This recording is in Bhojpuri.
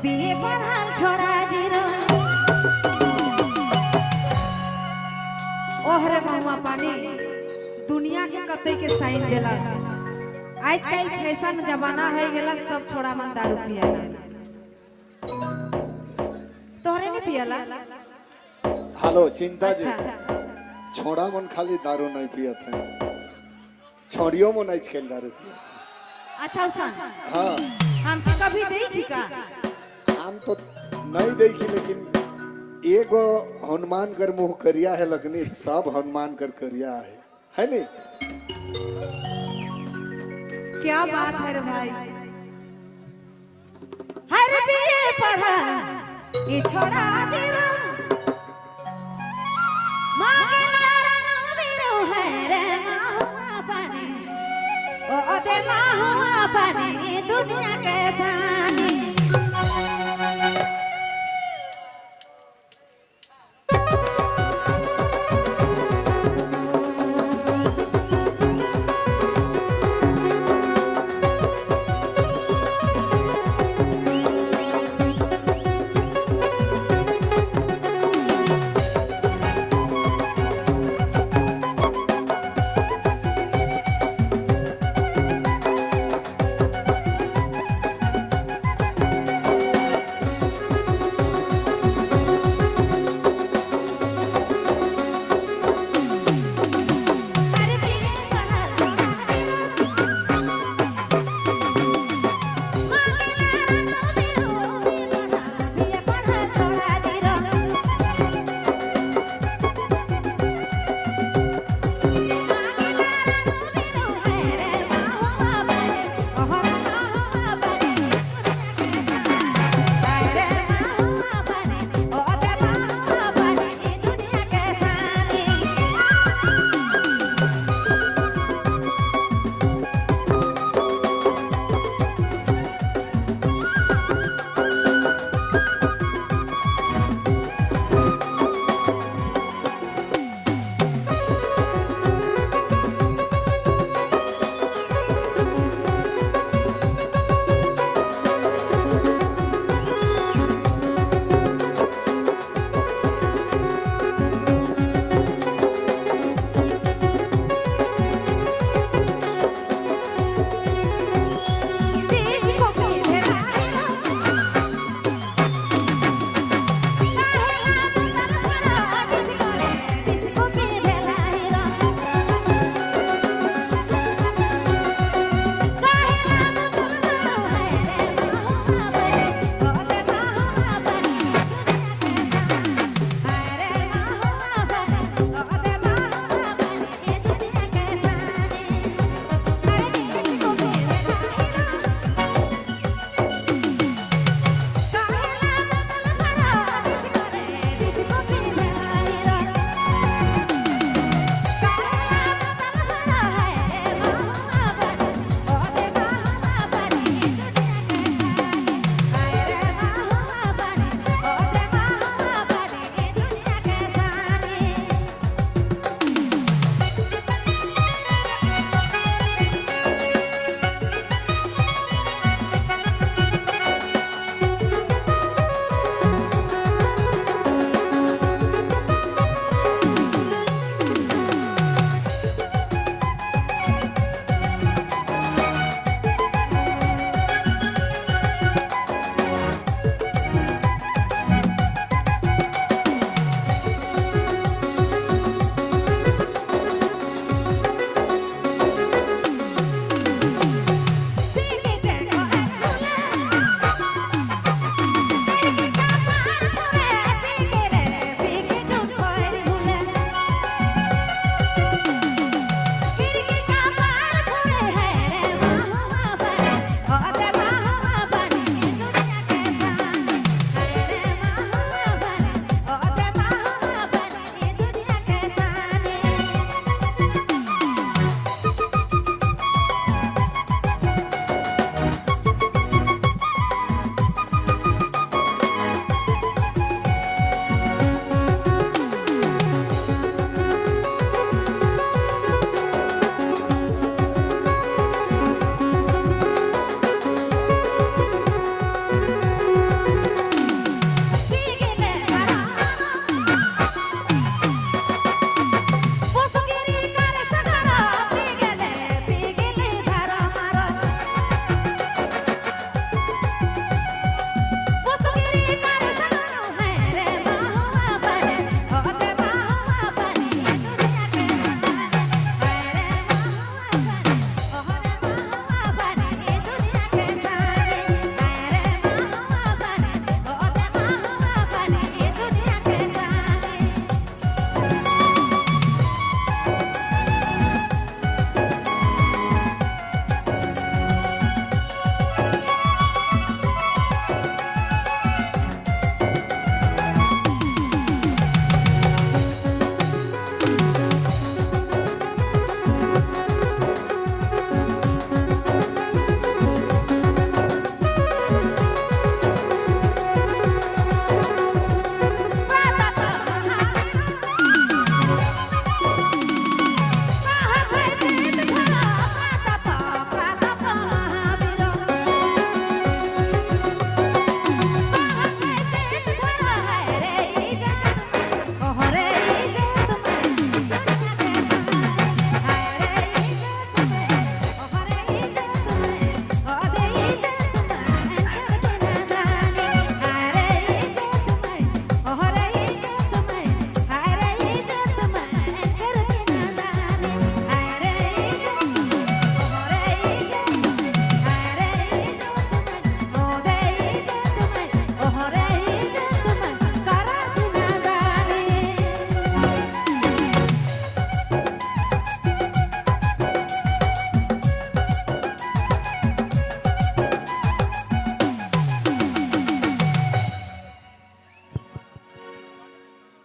बीए पढ़ल छोड़ा जीरो ओहरे महुआ पानी दुनिया के कते के साइन देला आजकल फैशन जमाना है गेला सब छोड़ा मन दारू पिया तोहरे नहीं पियला हेलो चिंता जी छोड़ा मन खाली दारू नहीं पियत है छोड़ियों मन आजकल दारू पिया अच्छा उसन हाँ हम कभी देखी का हम तो नहीं देखी लेकिन एगो हनुमान कर मुंह करिया है लगनी सब हनुमान कर करिया है नहीं क्या बात है रे भाई हर बीए पढ़ा ये छोड़ा तेरा मांगला नो बिरो है रे माहुआ पानी ओ दे माहुआ पानी दुनिया के